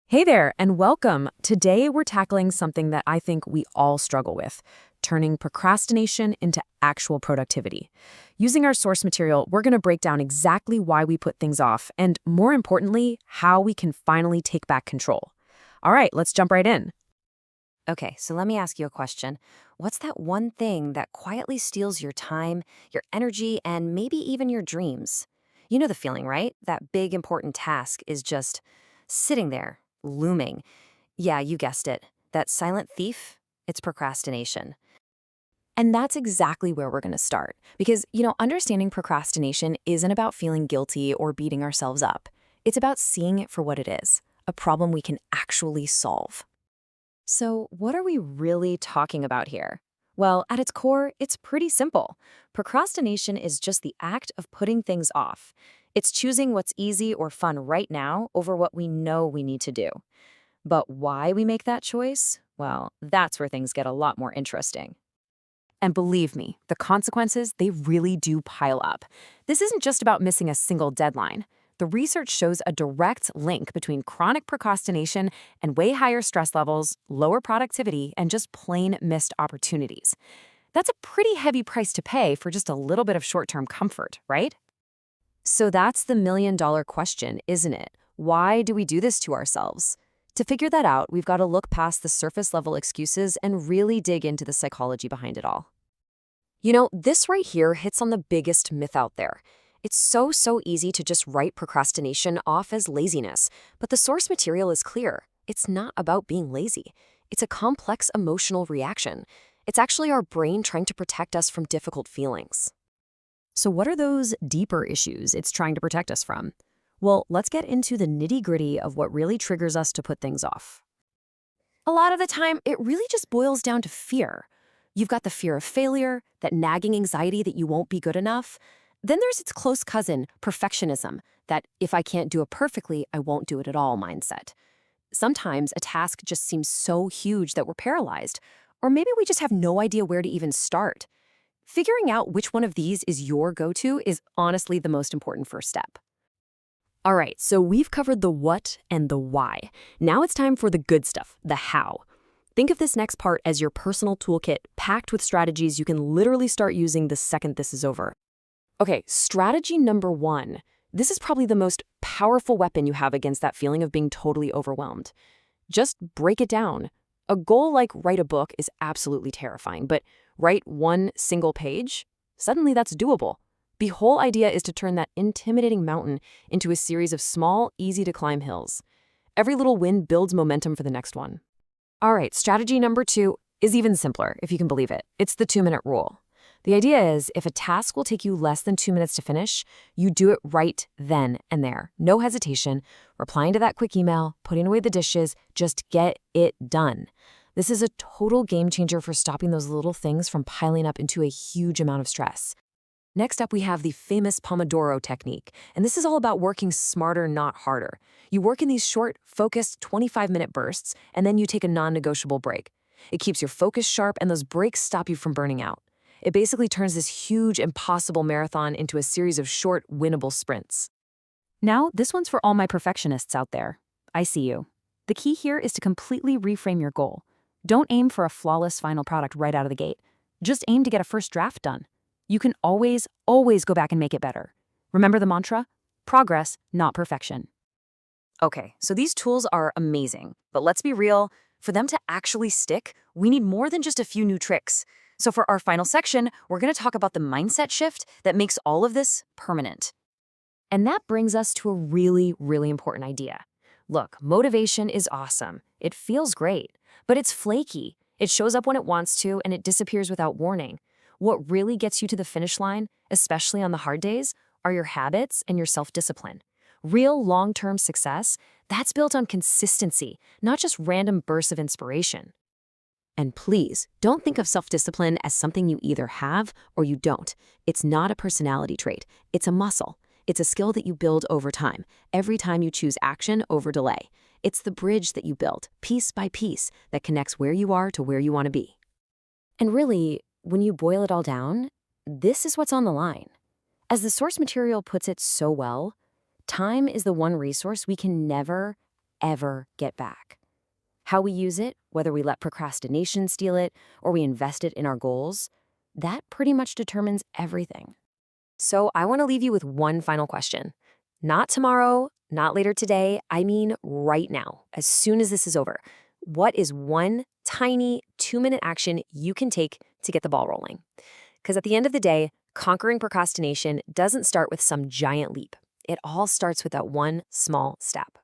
Hey there, and welcome. Today we're tackling something that I think we all struggle with, turning procrastination into actual productivity. Using our source material, we're going to break down exactly why we put things off, and more importantly, how we can finally take back control. All right, let's jump right in. Okay, so let me ask you a question. What's that one thing that quietly steals your time, your energy, and maybe even your dreams? You know the feeling, right? That big important task is just sitting there, looming. Yeah, you guessed it. That silent thief? It's procrastination. And that's exactly where we're going to start. Because, understanding procrastination isn't about feeling guilty or beating ourselves up. It's about seeing it for what it is, a problem we can actually solve. So, what are we really talking about here? Well, at its core, it's pretty simple. Procrastination is just the act of putting things off. It's choosing what's easy or fun right now over what we know we need to do. But why we make that choice? Well, that's where things get a lot more interesting. And believe me, the consequences, they really do pile up. This isn't just about missing a single deadline. The research shows a direct link between chronic procrastination and way higher stress levels, lower productivity, and just plain missed opportunities. That's a pretty heavy price to pay for just a little bit of short-term comfort, right? So that's the million-dollar question, isn't it? Why do we do this to ourselves? To figure that out, we've got to look past the surface-level excuses and really dig into the psychology behind it all. This right here hits on the biggest myth out there. It's so easy to just write procrastination off as laziness, but the source material is clear. It's not about being lazy. It's a complex emotional reaction. It's actually our brain trying to protect us from difficult feelings. So what are those deeper issues it's trying to protect us from? Well, let's get into the nitty-gritty of what really triggers us to put things off. A lot of the time, it really just boils down to fear. You've got the fear of failure, that nagging anxiety that you won't be good enough. Then there's its close cousin, perfectionism, that if I can't do it perfectly, I won't do it at all mindset. Sometimes a task just seems so huge that we're paralyzed, or maybe we just have no idea where to even start. Figuring out which one of these is your go-to is honestly the most important first step. All right, so we've covered the what and the why. Now it's time for the good stuff, the how. Think of this next part as your personal toolkit packed with strategies you can literally start using the second this is over. Okay, strategy number one. This is probably the most powerful weapon you have against that feeling of being totally overwhelmed. Just break it down. A goal like write a book is absolutely terrifying, but write one single page? Suddenly that's doable. The whole idea is to turn that intimidating mountain into a series of small, easy-to-climb hills. Every little win builds momentum for the next one. All right, strategy number two is even simpler, if you can believe it. It's the 2-minute rule. The idea is if a task will take you less than 2 minutes to finish, you do it right then and there. No hesitation, replying to that quick email, putting away the dishes, just get it done. This is a total game changer for stopping those little things from piling up into a huge amount of stress. Next up, we have the famous Pomodoro Technique, and this is all about working smarter, not harder. You work in these short, focused 25-minute bursts, and then you take a non-negotiable break. It keeps your focus sharp, and those breaks stop you from burning out. It basically turns this huge, impossible marathon into a series of short, winnable sprints. Now, this one's for all my perfectionists out there. I see you. The key here is to completely reframe your goal. Don't aim for a flawless final product right out of the gate. Just aim to get a first draft done. You can always go back and make it better. Remember the mantra? Progress, not perfection. Okay, so these tools are amazing, but let's be real, for them to actually stick, we need more than just a few new tricks. So for our final section, we're going to talk about the mindset shift that makes all of this permanent. And that brings us to a really important idea. Look, motivation is awesome. It feels great, but it's flaky. It shows up when it wants to, and it disappears without warning. What really gets you to the finish line, especially on the hard days, are your habits and your self-discipline. Real long-term success, that's built on consistency, not just random bursts of inspiration. And please, don't think of self-discipline as something you either have or you don't. It's not a personality trait. It's a muscle. It's a skill that you build over time, every time you choose action over delay. It's the bridge that you build, piece by piece, that connects where you are to where you want to be. And really, when you boil it all down, this is what's on the line. As the source material puts it so well, time is the one resource we can never, ever get back. How we use it, whether we let procrastination steal it or we invest it in our goals, that pretty much determines everything. So I want to leave you with one final question. Not tomorrow, not later today, I mean right now, as soon as this is over. What is one tiny 2-minute action you can take to get the ball rolling? Because at the end of the day, conquering procrastination doesn't start with some giant leap. It all starts with that one small step.